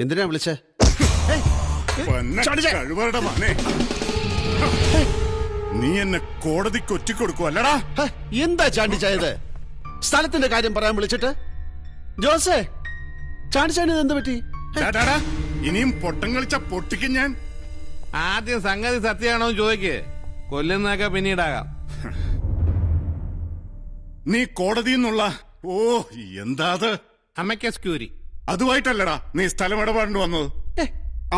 എന്തിനാ വിളിച്ചേ? നീ എന്നെ കോടതിക്ക് ഒറ്റിക്കൊടുക്കുവല്ലടാ. എന്താ ചാണ്ടിച്ചായത്? സ്ഥലത്തിന്റെ കാര്യം പറയാൻ വിളിച്ചിട്ട് ജോസേ, ചാണ്ടിച്ചാൻ എന്ത് പറ്റി? ഇനിയും പൊട്ടം കളിച്ച പൊട്ടിക്കും ഞാൻ. ആദ്യം സംഗതി സത്യമാണോ ചോദിക്ക്, കൊല്ലുന്നൊക്കെ പിന്നീടാകാം. നീ കോടതിന്നുള്ള എന്താ അത്? അമ്മയ്ക്കസ്ക്യൂരി. അതുമായിട്ടല്ലടാ നീ സ്ഥലം ഇടപാടിന് വന്നത്.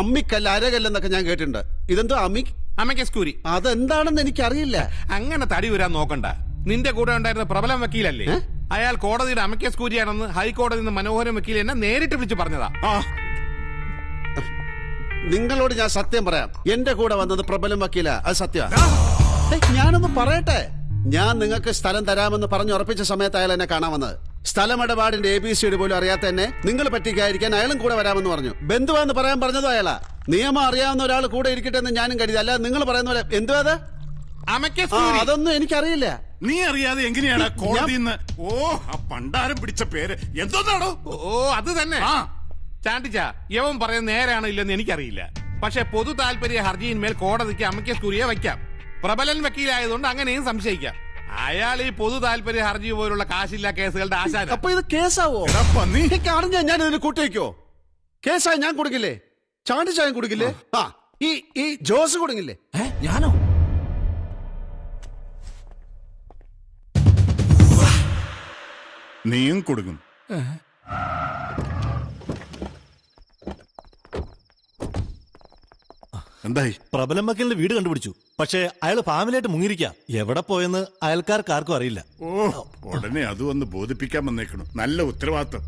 അമ്മിക്കല്ല അരകല്ലെന്നൊക്കെ ഞാൻ കേട്ടിട്ടുണ്ട്. ഇതെന്തോ അമ്മയ്ക്കസ്ക്യൂരി അതെന്താണെന്ന് എനിക്കറിയില്ല. അങ്ങനെ തടി വരാൻ നോക്കണ്ട. നിന്റെ കൂടെ ഉണ്ടായിരുന്ന പ്രബലം വക്കീലല്ലേ അയാൾ, കോടതിയുടെ അമ്മയ്ക്കസ്ക്യൂരിയാണെന്ന് ഹൈക്കോടതിയിൽ നിന്ന് മനോഹരൻ വക്കീൽ എന്നെ നേരിട്ട് വിളിച്ച് പറഞ്ഞതാ. നിങ്ങളോട് ഞാൻ സത്യം പറയാം, എന്റെ കൂടെ വന്നത് പ്രബലം വക്കീല, അത് സത്യം. ഞാനൊന്ന് പറയട്ടെ. ഞാൻ നിങ്ങൾക്ക് സ്ഥലം തരാമെന്ന് പറഞ്ഞു ഉറപ്പിച്ച സമയത്ത് അയാൾ എന്നെ കാണാൻ വന്നത്. സ്ഥലമിടപാടിന്റെ ABCD പോലും അറിയാത്ത എന്നെ നിങ്ങൾ പറ്റിക്കാതിരിക്കാൻ അയാളും കൂടെ വരാമെന്ന് പറഞ്ഞു. ബന്ധുവാന്ന് പറയാൻ പറഞ്ഞതും അയാളാ. നിയമം അറിയാവുന്ന ഒരാൾ കൂടെ ഇരിക്കട്ടെ എന്ന് ഞാനും കരുതി. അല്ല നിങ്ങൾ പറയുന്ന പോലെ എന്തുവാ അത്? അതൊന്നും എനിക്കറിയില്ല. നീ അറിയാതെ എങ്ങനെയാണ് കോടതിന്ന്? ആ പണ്ടാരം പിടിച്ച പേര് എന്തോന്നാണോ? അത് തന്നെ ചാണ്ടിച്ച. യവൻ പറയുന്നത് നേരാണോ ഇല്ലെന്ന് എനിക്കറിയില്ല. പക്ഷെ പൊതു താല്പര്യ ഹർജിയിന്മേൽ കോടതിക്ക് അമ്മയ്ക്കസ്ക്യൂരിയെ വയ്ക്കാം. പ്രബലൻ വക്കീലായതുകൊണ്ട് അങ്ങനെയും സംശയിക്കാം. അയാൾ ഈ പൊതു താല്പര്യ ഹർജി പോലുള്ള കാശില്ല കേസുകളുടെ ആശാന. അപ്പൊ ഇത് കേസാവോ? ഞാൻ ഇതിന് കൂട്ടിവെക്കോ? കേസായി ഞാൻ കൊടുക്കില്ലേ? ചാണ്ടിച്ചായം കൊടുക്കില്ലേ? ഈ ജോസ് കൊടുക്കില്ലേ? ഞാനോ? നീയും കൊടുക്കും. എന്തായി? പ്രബലം വക്കലിന്റെ വീട് കണ്ടുപിടിച്ചു. പക്ഷെ അയാൾ ഫാമിലിയായിട്ട് മുങ്ങിരിക്ക. എവിടെ പോയെന്ന് അയൽക്കാർക്ക് ആർക്കും അറിയില്ല. ഉടനെ അത് വന്ന് ബോധിപ്പിക്കാൻ വന്നേക്കണം. നല്ല ഉത്തരവാദിത്തം.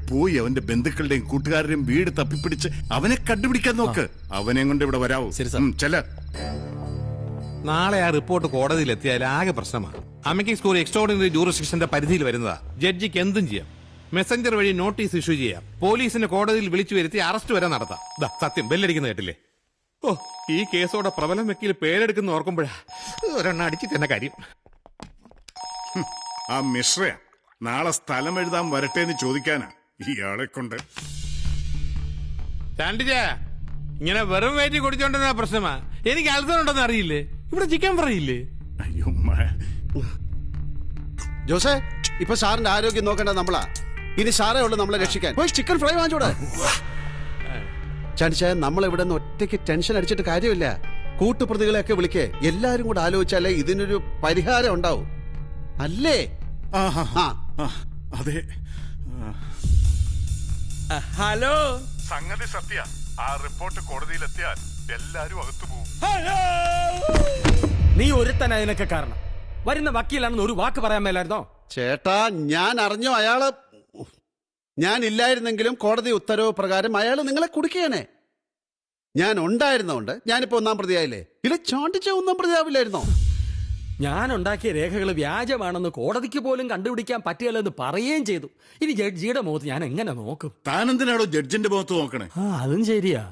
പോയി അവന്റെ ബന്ധുക്കളുടെയും കൂട്ടുകാരുടെയും വീട് തപ്പിപ്പിടിച്ച് അവനെ കണ്ടുപിടിക്കാൻ നോക്ക്. അവനെ കൊണ്ട് ഇവിടെ വരാവൂ. ചെല. നാളെ ആ റിപ്പോർട്ട് കോടതിയിൽ എത്തിയാൽ ആകെ പ്രശ്നമാണ്. അമ്മയ്ക്കസ്ക്യൂരി എക്സ്ട്രോർഡിനറി ജൂറിസ്ഡിക്ഷന്റെ പരിധിയിൽ വരുന്നതാ. ജഡ്ജിക്ക് എന്തും ചെയ്യാം. മെസ്സഞ്ചർ വഴി നോട്ടീസ് ഇഷ്യൂ ചെയ്യാം. പോലീസിന് കോടതിയിൽ വിളിച്ചു വരുത്തി അറസ്റ്റ് വരെ നടത്താം. സത്യം ബെല്ലടിക്കുന്ന കേട്ടില്ലേ? ഈ കേസോടെ പ്രബലം വക്കീൽ പേരെടുക്കുന്ന ഓർക്കുമ്പോഴാ ഒരെണ്ണം അടിച്ചു തന്നെ കാര്യം. ആ മിശ്രയ നാളെ സ്ഥലം എഴുതാൻ വരട്ടെ എന്ന് ചോദിക്കാനാ ഇയാളെ കൊണ്ട്. ചാണ്ടിച്ച, ഇങ്ങനെ വെറും വയറ്റി കുടിച്ചോണ്ടെന്ന പ്രശ്നമാ. എനിക്ക് അത്ഭുതം ഉണ്ടെന്ന് അറിയില്ലേ? ഇവിടെ ചിക്കൻ പറയില്ലേ? അയ്യോ ജോസേ, ഇപ്പൊ സാറിന്റെ ആരോഗ്യം നോക്കേണ്ട നമ്മളാ. ഇനി സാറേ ഉള്ളു നമ്മളെ രക്ഷിക്കാൻ. പോയി ചിക്കൻ ഫ്രൈ വാങ്ങിച്ചോടെ. ചാണ്ടിച്ചായ, നമ്മളിവിടെ നിന്ന് ഒറ്റയ്ക്ക് ടെൻഷൻ അടിച്ചിട്ട് കാര്യമില്ല. കൂട്ടുപ്രതികളെയൊക്കെ വിളിക്കേ. എല്ലാരും കൂടെ ആലോചിച്ചാലേ ഇതിനൊരു പരിഹാരം ഉണ്ടാവും. അല്ലേ? അതെ. ഹലോ, സംഗതി സത്യ. ആ റിപ്പോർട്ട് കോടതിയിലെത്തിയാൽ എല്ലാരും അകത്തു പോകും. നീ ഒരുത്തൻ അതിനൊക്കെ കാരണം. വരുന്ന വക്കീലാണെന്ന് ഒരു വാക്ക് പറയാൻ മേലായിരുന്നോ? ചേട്ടാ, ഞാൻ അറിഞ്ഞു അയാള്. ഞാൻ ഇല്ലായിരുന്നെങ്കിലും കോടതി ഉത്തരവ് പ്രകാരം അയാൾ നിങ്ങളെ കുടുക്കിയേനെ. ഞാൻ ഉണ്ടായിരുന്നോണ്ട് ഞാനിപ്പോ ഒന്നാം പ്രതിയായില്ലേ? ഇല്ല, ചാണ്ടിച്ച ഒന്നാം പ്രതിയാവില്ലായിരുന്നോ? ഞാൻ ഉണ്ടാക്കിയ രേഖകൾ വ്യാജമാണെന്ന് കോടതിക്ക് പോലും കണ്ടുപിടിക്കാൻ പറ്റിയല്ലെന്ന് പറയുകയും ചെയ്തു. ഇനി ജഡ്ജിയുടെ മുഖത്ത് ഞാൻ എങ്ങനെ നോക്കും? താനെന്തിനാണോ ജഡ്ജിന്റെ മുഖത്ത് നോക്കണേ? അതും ശരിയാ.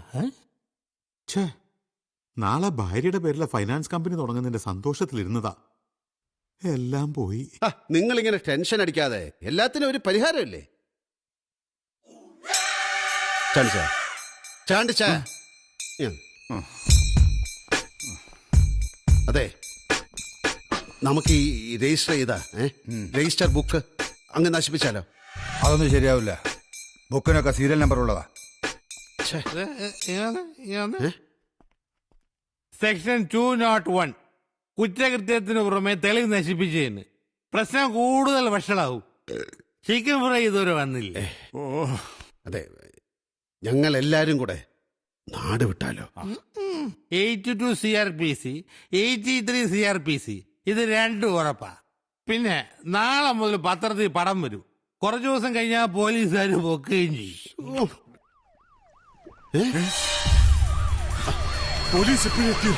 നാളെ ഭാര്യയുടെ പേരിലെ ഫൈനാൻസ് കമ്പനി തുടങ്ങുന്നതിന്റെ സന്തോഷത്തിലിരുന്നതാ. എല്ലാം പോയി. നിങ്ങളിങ്ങനെ ടെൻഷൻ അടിക്കാതെ, എല്ലാത്തിനും ഒരു പരിഹാരമില്ലേ? ചാണ്ടിച്ച, അതെ, നമുക്ക് ഈ രജിസ്റ്റർ ചെയ്താ രജിസ്റ്റർ ബുക്ക് അങ്ങ് നശിപ്പിച്ചാലോ? അതൊന്നും ശരിയാവില്ല. ബുക്കിനൊക്കെ സീരിയൽ നമ്പർ ഉള്ളതാ. സെക്ഷൻ 201 കുറ്റകൃത്യത്തിന് പുറമെ തെളിവ് നശിപ്പിച്ചതിന് പ്രശ്നം കൂടുതൽ വഷളാവും. ചിക്കൻ ഫ്രൈ ഇതുവരെ വന്നില്ലേ? അതെ, ഞങ്ങൾ എല്ലാരും കൂടെ നാട് വിട്ടാലോ? 82 CRPC 83 CRPC ഇത് രണ്ടും ഉറപ്പാ. പിന്നെ നാളെ മുതൽ പത്രത്തിൽ പടം വരും. കുറച്ചു ദിവസം കഴിഞ്ഞാൽ പോലീസുകാർ പൊക്കുകയും ചെയ്യും. പോലീസ് എപ്പോഴെത്തി?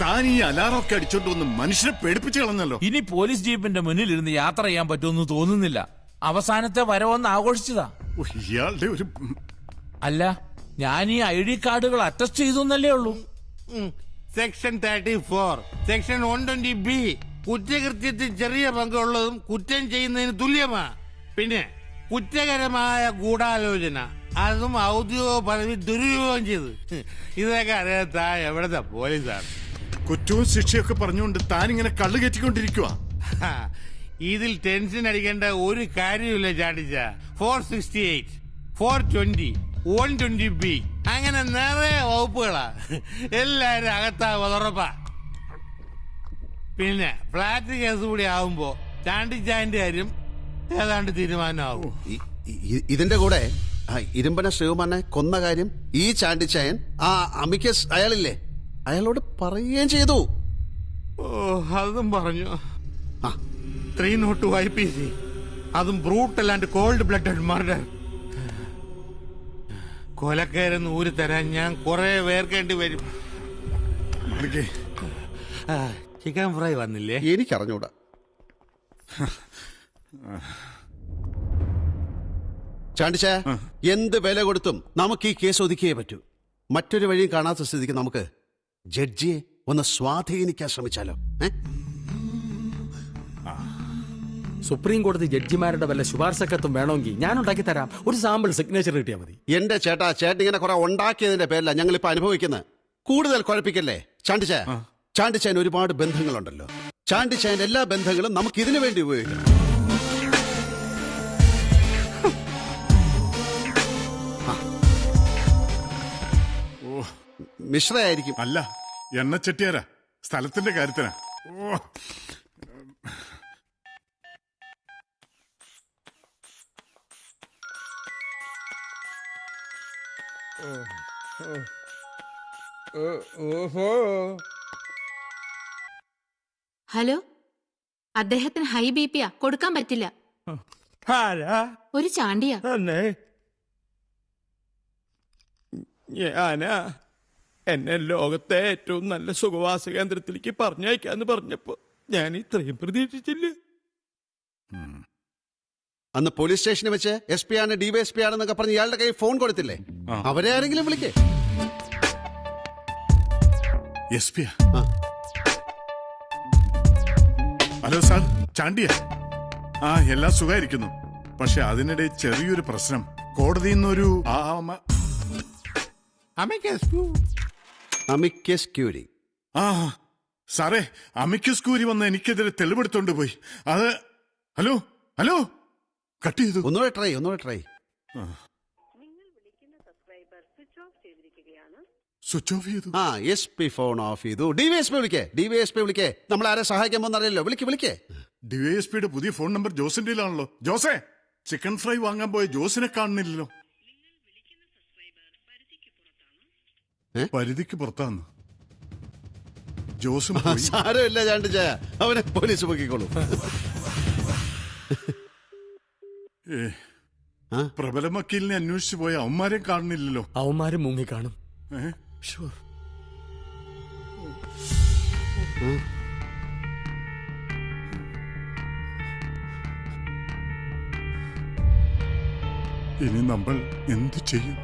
താൻ ഈ അലാറൊക്കെ അടിച്ചോണ്ട് വന്ന് മനുഷ്യനെ പേടിപ്പിച്ചു കളഞ്ഞല്ലോ. ഇനി പോലീസ് ജീപ്പിന്റെ മുന്നിൽ ഇരുന്ന് യാത്ര ചെയ്യാൻ പറ്റുമെന്ന് തോന്നുന്നില്ല. അവസാനത്തെ വരവൊന്ന് ആഘോഷിച്ചതാ. ഇയാളുടെ ഒരു അല്ല, ഞാൻ ഈ ID കാർഡുകൾ അറ്റസ്റ്റ് ചെയ്തു എന്നല്ലേ ഉള്ളൂ. സെക്ഷൻ 34, സെക്ഷൻ 120B കുറ്റകൃത്യത്തിൽ ചെറിയ പങ്കുള്ളതും കുറ്റം ചെയ്യുന്നതിന് തുല്യമാ. പിന്നെ കുറ്റകരമായ ഗൂഢാലോചന, അതും ഔദ്യോഗിക പദവി ദുരുപയോഗം ചെയ്ത്. ഇതൊക്കെ അറിയാത്ത എവിടത്തെ പോലീസാണ്? കുറ്റവും ശിക്ഷയൊക്കെ പറഞ്ഞുകൊണ്ട് താനിങ്ങനെ കള്ളു കയറ്റിക്കൊണ്ടിരിക്കുക. ഇതിൽ ടെൻഷൻ അടിക്കേണ്ട ഒരു കാര്യമില്ല ചാണ്ടിച്ച. 468, 420, 120B അങ്ങനെ നിറയെ വകുപ്പുകളാ. എല്ലാരും അകത്താവുക ഉറപ്പാ. പിന്നെ ഫ്ലാറ്റ് കേസ് കൂടി ആവുമ്പോ ചാണ്ടിച്ചാന്റെ കാര്യം ഏതാണ്ട് തീരുമാനമാവും. ഇതിന്റെ കൂടെ ഇരുമ്പന ശ്രീകുമാരനെ കൊന്ന കാര്യം ഈ ചാണ്ടിച്ചായൻ ആ അമിക്കസ് അയാളില്ലേ അയാളോട് പറയുകയും ചെയ്തു. ഓ, അതും പറഞ്ഞു. 302 IPC, അതും brutal and cold blooded murder. കൊലക്കാരെന്ന് ഊരി തരാൻ ഞാൻ കുറെ വേർക്കേണ്ടി വരും. ചിക്കൻ ഫ്രൈ വന്നില്ലേ? എനിക്കറിഞ്ഞൂടാ. ചാണ്ടിച്ച, എന്ത് വില കൊടുത്തും നമുക്ക് ഈ കേസ് ഒതുക്കിയേ പറ്റൂ. മറ്റൊരു വഴിയും കാണാത്ത സ്ഥിതിക്ക് നമുക്ക് ജഡ്ജിയെ ഒന്ന് സ്വാധീനിക്കാൻ ശ്രമിച്ചാലോ? സുപ്രീം കോടതി ജഡ്ജിമാരുടെ വല്ല ശുപാർശക്കത്തും വേണമെങ്കിൽ ഞാൻ ഉണ്ടാക്കി തരാം. ഒരു സാമ്പിൾ സിഗ്നേച്ചർ കിട്ടിയാൽ മതി. എന്റെ ചേട്ടാ, ചേട്ടൻ ഇങ്ങനെ കുറെ ഉണ്ടാക്കിയതിന്റെ പേരില ഞങ്ങളിപ്പോ അനുഭവിക്കുന്നത്. കൂടുതൽ കുഴപ്പിക്കല്ലേ ചാണ്ടിച്ച. ചാണ്ടിച്ചാൻ ഒരുപാട് ബന്ധങ്ങളുണ്ടല്ലോ. ചാണ്ടിച്ചാൻ എല്ലാ ബന്ധങ്ങളും നമുക്ക് ഇതിനു വേണ്ടി ഉപയോഗിക്കണം. മിശ്രയായിരിക്കും. അല്ല, എണ്ണച്ചെട്ടിയാരാ. സ്ഥലത്തിന്റെ കാര്യത്തിനാ. ഹലോ, അദ്ദേഹത്തിന് ഹൈ BP കൊടുക്കാൻ പറ്റില്ല. ഒരു ചാണ്ടിയാ. ഞാനാ എന്നെ ലോകത്തെ ഏറ്റവും നല്ല സുഖവാസ കേന്ദ്രത്തിലേക്ക് പറഞ്ഞയക്കാന്ന് പറഞ്ഞപ്പോ ഞാൻ ഇത്രയും പ്രതീക്ഷിച്ചില്ല. അന്ന് പോലീസ് സ്റ്റേഷനിൽ വെച്ച് SP ആണ് DYSP ആണെന്നൊക്കെ പറഞ്ഞ് ഇയാളുടെ കയ്യിൽ ഫോൺ കൊടുത്തില്ലേ? അവരെ ആരെങ്കിലും വിളിക്കേ. SP? ഹലോ സാർ, ചാണ്ടിയ. എല്ലാം സുഖമായിരിക്കുന്നു. പക്ഷെ അതിനിടെ ചെറിയൊരു പ്രശ്നം. കോടതിയിൽ നിന്നൊരു അമിക്കസ് ക്യൂരി. സാറേ, അമിക്കസ് ക്യൂരി വന്ന് എനിക്കെതിരെ തെളിവെടുത്തോണ്ട് പോയി. അത് ഹലോ ഹലോ കട്ട് ചെയ്തു. ഒന്നുകൂടെ ട്രൈ. സ്വിച്ച് ഓഫ് ചെയ്തു. SP ഫോൺ ഓഫ് ചെയ്തു. DYSP വിളിക്കേ. നമ്മൾ ആരെ സഹായിക്കാൻ പോകുന്നറിയല്ലോ. വിളിക്കേ. DYSPയുടെ പുതിയ ഫോൺ നമ്പർ ജോസിന്റെ ആണല്ലോ. ജോസേ, ചിക്കൻ ഫ്രൈ വാങ്ങാൻ പോയ ജോസിനെ കാണുന്നില്ലല്ലോ. പരിധിക്ക് പുറത്താന്ന്. ജോസും സാരമില്ല ചാണ്ടിച്ചായ, അവനെ പോലീസ് പൊക്കിക്കോളൂ. പ്രബല വക്കീലിനെ അന്വേഷിച്ചു പോയ അവന്മാരെ കാണുന്നില്ലല്ലോ. അവന്മാരും മുങ്ങിക്കാണും. ഇനി നമ്മൾ എന്തു ചെയ്യും?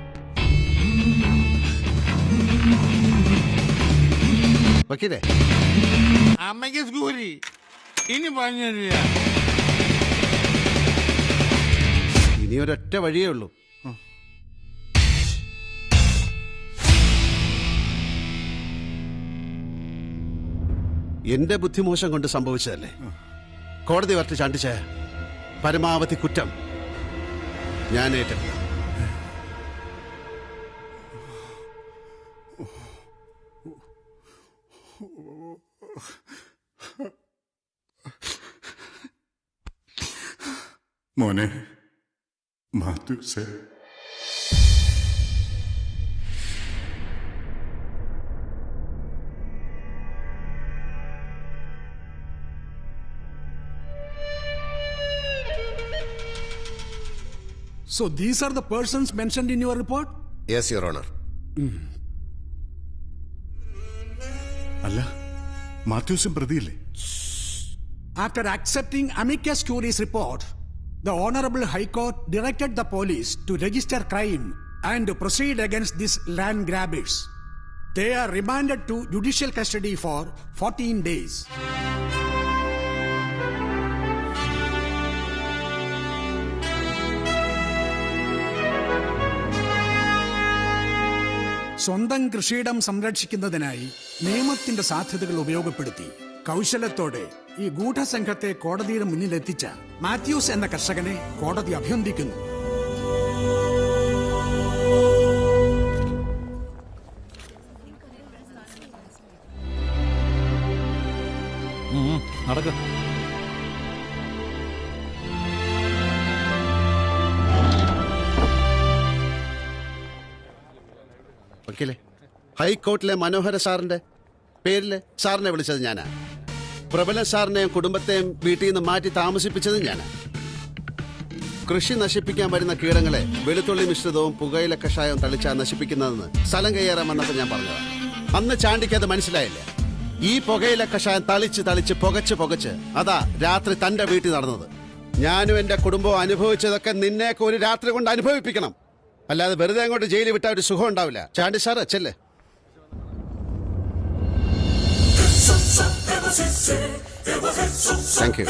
വക്കീലേ, അമ്മയ്ക്ക് സ്കൂരി ഇനി പറഞ്ഞു തരില്ല. ഇനി ഒരൊറ്റ വഴിയേ ഉള്ളൂ. എന്റെ ബുദ്ധിമോശം കൊണ്ട് സംഭവിച്ചതല്ലേ. കോടതി വരട്ട് ചാണ്ടിച്ചായ, പരമാവധി കുറ്റം ഞാൻ ഏറ്റെടുത്തു. മോനെ മാത്യൂസേ, So these are the persons mentioned in your report? Yes, Your Honor. അല്ല, മാത്യൂസും പ്രതിയില്ലേ? After accepting amicus curiae report, the Honorable High Court directed the police to register crime and to proceed against these land grabbers. They are remanded to judicial custody for 14 days. സ്വന്തം കൃഷിയിടം സംരക്ഷിക്കുന്നതിനായി നിയമത്തിന്റെ സാധ്യതകൾ ഉപയോഗപ്പെടുത്തി കൗശലത്തോടെ ഈ ഗൂഢസംഘത്തെ കോടതിയുടെ മുന്നിലെത്തിച്ച മാത്യൂസ് എന്ന കർഷകനെ കോടതി അഭിനന്ദിക്കുന്നു. നടക്ക. വക്കീലെ, ഹൈക്കോർട്ടിലെ മനോഹര സാറിന്റെ പേരില് സാറിനെ വിളിച്ചത് ഞാനാ. പ്രബല സാറിനെയും കുടുംബത്തെയും വീട്ടിൽ നിന്ന് മാറ്റി താമസിപ്പിച്ചത് ഞാനാ. കൃഷി നശിപ്പിക്കാൻ വരുന്ന കീടങ്ങളെ വെളുത്തുള്ളി മിശ്രിതവും പുകയില കഷായവും തളിച്ചാ നശിപ്പിക്കുന്നതെന്ന് സ്ഥലം കയ്യേറാൻ വന്നപ്പോൾ ഞാൻ പറഞ്ഞതാ. അന്ന് ചാണ്ടിക്ക് അത് മനസ്സിലായില്ല. ഈ പുകയില കഷായം തളിച്ച് പുകച്ച് അതാ രാത്രി തന്റെ വീട്ടിൽ നടന്നത്. ഞാനും എന്റെ കുടുംബവും അനുഭവിച്ചതൊക്കെ നിന്നെയൊക്കെ ഒരു രാത്രി കൊണ്ട് അനുഭവിപ്പിക്കണം. അല്ലാതെ വെറുതെ അങ്ങോട്ട് ജയിലിൽ വിട്ടാൽ ഒരു സുഖം ഉണ്ടാവില്ല. ചാണ്ടി സാറ് ചെല്ലേ. Thank you.